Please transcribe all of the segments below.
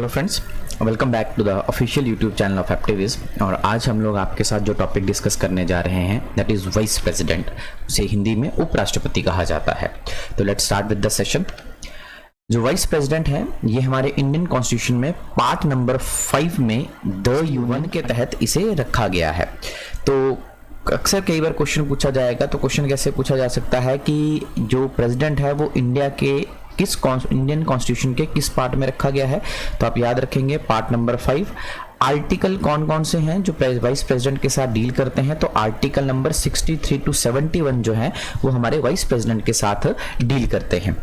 Hello friends, welcome back to the official YouTube channel of Aptiviz. और आज हम लोग आपके साथ जो टॉपिक डिस्कस करने जा रहे हैं दैट इज़ वाइस प्रेसिडेंट, उसे हिंदी में उपराष्ट्रपति कहा जाता है। तो let's start with the session. जो वाइस प्रेसिडेंट है ये हमारे इंडियन कॉन्स्टिट्यूशन में पार्ट नंबर 5 में द U1 के तहत इसे रखा गया है। तो अक्सर कई बार क्वेश्चन पूछा जाएगा, तो क्वेश्चन कैसे पूछा जा सकता है कि जो प्रेसिडेंट है वो इंडिया के इंडियन कॉन्स्टिट्यूशन के किस पार्ट में रखा गया है। तो आप याद रखेंगे पार्ट नंबर 5। आर्टिकल कौन कौन से हैं जो वाइस प्रेसिडेंट के साथ डील करते हैं, तो आर्टिकल नंबर 63 to 71 जो है वो हमारे वाइस प्रेसिडेंट के साथ डील करते हैं।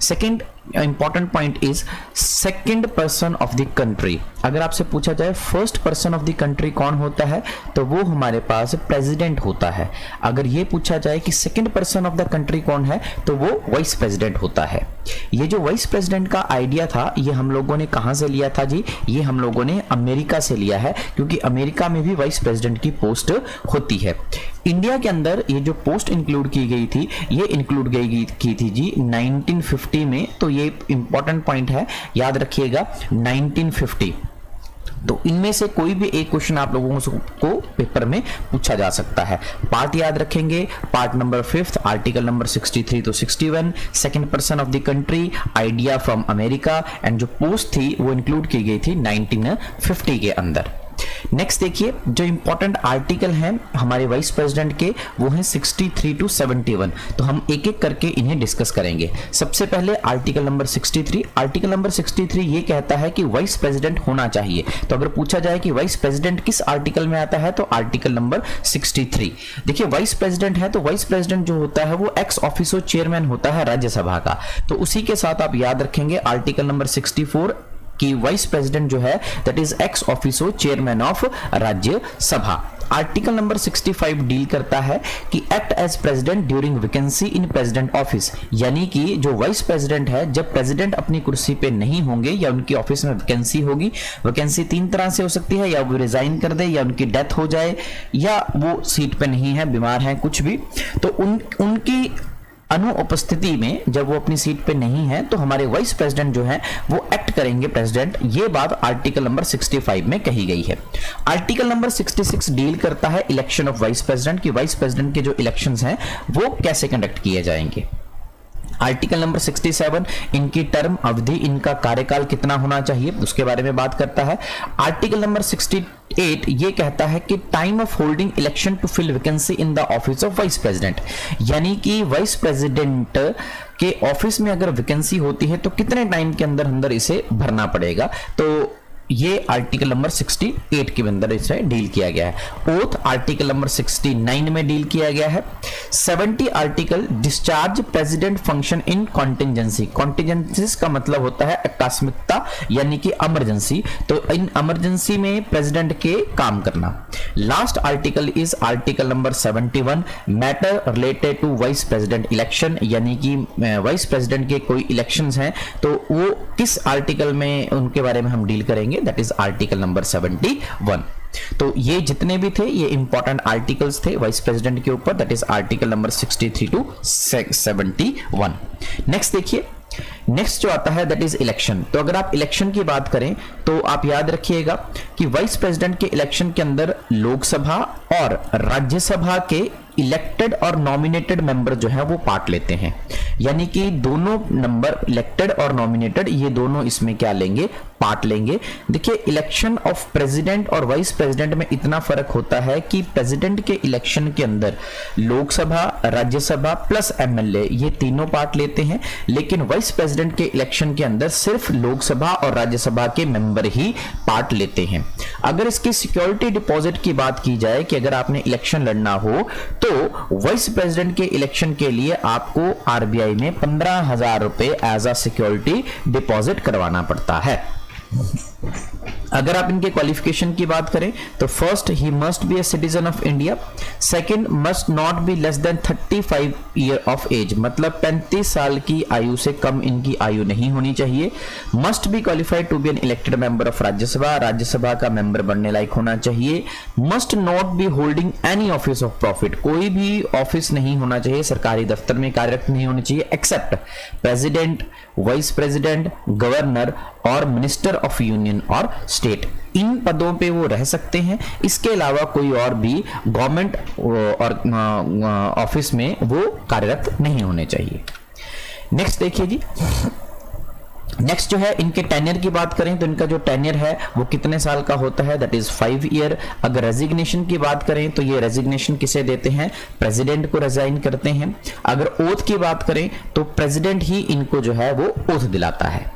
Second important point is second person of the country. अगर आपसे पूछा जाए first person of the country कौन होता है, तो वो हमारे पास प्रेसिडेंट होता है। अगर ये पूछा जाए कि second person of the country कौन है, तो वो वाइस प्रेसिडेंट होता है। ये जो वाइस प्रेसिडेंट का आइडिया था ये हम लोगों ने कहां से लिया था जी? ये हम लोगों ने अमेरिका से लिया है, क्योंकि अमेरिका में भी वाइस प्रेसिडेंट की पोस्ट होती है। इंडिया के अंदर ये जो पोस्ट इंक्लूड की गई थी ये इंक्लूड की थी जी 1950 में। तो ये इंपॉर्टेंट पॉइंट है, याद रखिएगा 1950। तो इनमें से कोई भी एक क्वेश्चन आप लोगों को पेपर में पूछा जा सकता है। पार्ट याद रखेंगे, part number 5 article number 63 to 61, second person of the country, idea from America, and जो पोस्ट थी वो इंक्लूड की गई थी 1950 के अंदर। नेक्स्ट देखिए, जो इंपॉर्टेंट आर्टिकल हैं हमारे वाइस प्रेसिडेंट के वो हैं 63 to 71। तो हम एक एक करके इन्हें डिस्कस करेंगे। सबसे पहले आर्टिकल नंबर 63। आर्टिकल नंबर 63 ये कहता है कि वाइस प्रेसिडेंट होना चाहिए। तो अगर पूछा जाए कि वाइस प्रेसिडेंट किस आर्टिकल में आता है, तो आर्टिकल नंबर 63। देखिए वाइस प्रेसिडेंट है तो वाइस प्रेसिडेंट जो होता है वो एक्स ऑफिसो चेयरमैन होता है राज्यसभा का। तो उसी के साथ आप याद रखेंगे आर्टिकल नंबर 64 कि वाइस प्रेसिडेंट जो है that is ex officio chairman of Rajya Sabha. Article number 65 deal करता है कि act as president during vacancy in president office, यानी कि जो वाइस प्रेसिडेंट है जब प्रेसिडेंट अपनी कुर्सी पे नहीं होंगे या उनकी ऑफिस में वैकेंसी होगी। वैकेंसी 3 तरह से हो सकती है, या वो रिजाइन कर दे, या उनकी डेथ हो जाए, या वो सीट पे नहीं है, बीमार है, कुछ भी। तो उनकी अनुपस्थिति में जब वो अपनी सीट पे नहीं है तो हमारे वाइस प्रेसिडेंट जो है वो एक्ट करेंगे प्रेसिडेंट। ये बात आर्टिकल नंबर 65 में कही गई है। आर्टिकल नंबर 66 डील करता है इलेक्शन ऑफ वाइस प्रेसिडेंट की वाइस प्रेसिडेंट के जो इलेक्शंस हैं वो कैसे कंडक्ट किए जाएंगे। आर्टिकल नंबर 67 इनकी टर्म अवधि, इनका कार्यकाल कितना होना चाहिए उसके बारे में बात करता है। आर्टिकल नंबर 68 ये कहता है कि time of holding election to fill vacancy in the office of vice president, यानी कि वाइस प्रेसिडेंट के ऑफिस में अगर वैकेंसी होती है तो कितने टाइम के अंदर अंदर इसे भरना पड़ेगा। तो ये आर्टिकल नंबर 68 के अंदर इसे डील किया गया है। ओथ आर्टिकल नंबर 69 में डील किया गया है। 70 article discharge president function in contingency. Contingencies का मतलब होता है आकस्मिकता यानी कि इमरजेंसी। तो इन इमरजेंसी में प्रेसिडेंट के काम करना। Last article is article number 71 matter related to vice president election, यानी कि वाइस प्रेसिडेंट के कोई इलेक्शंस हैं तो वो किस आर्टिकल में उनके बारे में हम डील करेंगे, दैट इज आर्टिकल नंबर 71। तो ये जितने भी थे ये इंपॉर्टेंट आर्टिकल्स थे वाइस प्रेसिडेंट के ऊपर, that is article number 63 to 71। Next देखिए, नेक्स्ट जो आता है दैट इज इलेक्शन। तो अगर आप इलेक्शन की बात करें तो आप याद रखिएगा कि वाइस प्रेसिडेंट के इलेक्शन के अंदर लोकसभा और राज्यसभा के इलेक्टेड और नॉमिनेटेड मेंबर जो है वो पार्ट लेते हैं, यानी कि दोनों नंबर इलेक्टेड और नॉमिनेटेड ये दोनों इसमें क्या लेंगे, पार्ट लेंगे। देखिए इलेक्शन ऑफ प्रेसिडेंट और वाइस प्रेसिडेंट में इतना फर्क होता है कि प्रेसिडेंट के इलेक्शन के अंदर लोकसभा, राज्यसभा प्लस एमएलए ये तीनों पार्ट लेते हैं, लेकिन वाइस प्रेसिडेंट के इलेक्शन के अंदर सिर्फ लोकसभा और राज्यसभा के मेंबर ही पार्ट लेते हैं। अगर इसकी सिक्योरिटी डिपॉजिट की बात की जाए कि अगर आपने इलेक्शन लड़ना हो तो वाइस प्रेसिडेंट के इलेक्शन के लिए आपको आरबीआई में 15,000 रुपए एज अ सिक्योरिटी डिपॉजिट करवाना पड़ता है। अगर आप इनके क्वालिफिकेशन की बात करें तो फर्स्ट ही must be a citizen of India, second must not be less than 35 year of age, मतलब 35 साल की आयु से कम इनकी आयु नहीं होनी चाहिए। Must be qualified to be an elected member of Rajya Sabha, Rajya Sabha का मेंबर बनने लायक होना चाहिए। Must not be holding any office of profit, कोई भी ऑफिस नहीं होना चाहिए, सरकारी दफ्तर में कार्यरत नहीं होनी चाहिए except president, vice president, governor और मिनिस्टर ऑफ यूनियन और स्टेट, इन पदों पे वो रह सकते हैं। इसके अलावा कोई और भी गवर्नमेंट और ऑफिस में वो कार्यरत नहीं होने चाहिए। नेक्स्ट देखिए जी, नेक्स्ट जो है इनके टेन्योर की बात करें तो इनका जो टेन्योर है वो कितने साल का होता है, दैट इज 5 ईयर। अगर रेजिग्नेशन की बात करें तो ये रेजिग्नेशन किसे देते हैं, प्रेसिडेंट को रिजाइन करते हैं। अगर ओथ की बात करें तो प्रेसिडेंट ही इनको जो है वो ओथ दिलाता है।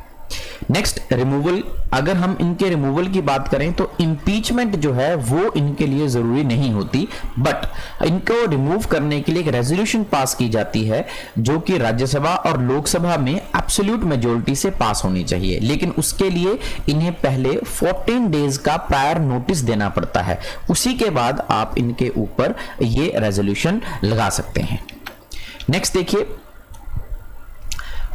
नेक्स्ट रिमूवल, अगर हम इनके रिमूवल की बात करें तो इंपीचमेंट जो है वो इनके लिए जरूरी नहीं होती, बट इनको रिमूव करने के लिए एक रेजोल्यूशन पास की जाती है जो कि राज्यसभा और लोकसभा में एब्सोल्यूट मेजोरिटी से पास होनी चाहिए, लेकिन उसके लिए इन्हें पहले 14 डेज का प्रायर नोटिस देना पड़ता है। उसी के बाद आप इनके ऊपर ये रेजोल्यूशन लगा सकते हैं। नेक्स्ट देखिए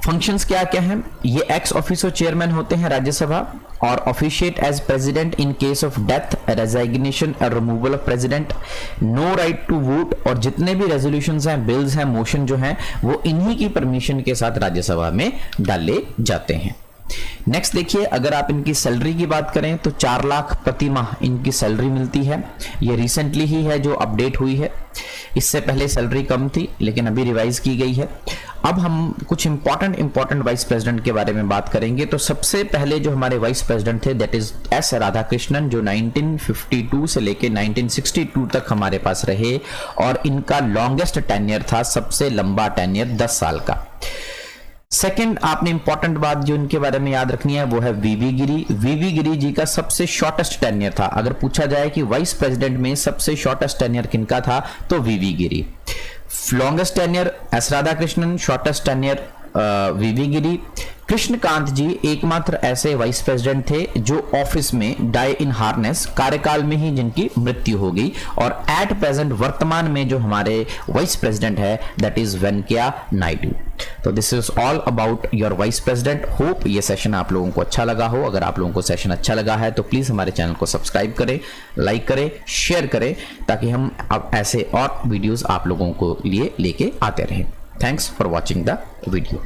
फंक्शंस क्या क्या हैं। ये एक्स ऑफिसो चेयरमैन होते हैं राज्यसभा और officiate as president in case of death, resignation और removal of president. No right to vote, और जितने भी रेजोल्यूशंस हैं, बिल्स हैं, मोशन जो हैं वो इन्हीं की परमिशन के साथ राज्यसभा में डाले जाते हैं। नेक्स्ट देखिए, अगर आप इनकी सैलरी की बात करें तो 4 लाख प्रति माह इनकी सैलरी मिलती है। ये रिसेंटली ही है जो अपडेट हुई है, इससे पहले सैलरी कम थी लेकिन अभी रिवाइज की गई है। अब हम कुछ इंपॉर्टेंट वाइस प्रेसिडेंट के बारे में बात करेंगे। तो सबसे पहले जो हमारे वाइस प्रेसिडेंट थे दैट इज एस राधाकृष्णन, जो 1952 से लेके 1962 तक हमारे पास रहे और इनका लॉन्गेस्ट टेन्योर था, सबसे लंबा टेन्योर 10 साल का। सेकंड, आपने इंपॉर्टेंट बात जो इनके बारे में याद रखनी है वो है वीवी गिरी। वीवी गिरी जी का सबसे शॉर्टेस्ट टेन्योर था। अगर पूछा जाए कि वाइस प्रेसिडेंट में सबसे शॉर्टेस्ट टेन्योर किनका था तो V V Giri. Longest tenure S Radhakrishnan, shortest tenure V V Giri. Krishan Kant ji एकमात्र ऐसे वाइस प्रेसिडेंट थे जो ऑफिस में डाई इन हार्नेस, कार्यकाल में ही जिनकी मृत्यु हो गई। और एट प्रेजेंट वर्तमान में जो हमारे वाइस प्रेसिडेंट है दैट इज वेंकैया नायडू। तो this is all about your vice president. Hope ये सेशन आप लोगों को अच्छा लगा हो। अगर आप लोगों को सेशन अच्छा लगा है तो प्लीज हमारे चैनल को सब्सक्राइब करें, लाइक करें, शेयर करें, ताकि हम अब ऐसे और वीडियोस आप लोगों को लिए लेके आते रहें। Thanks for watching the video.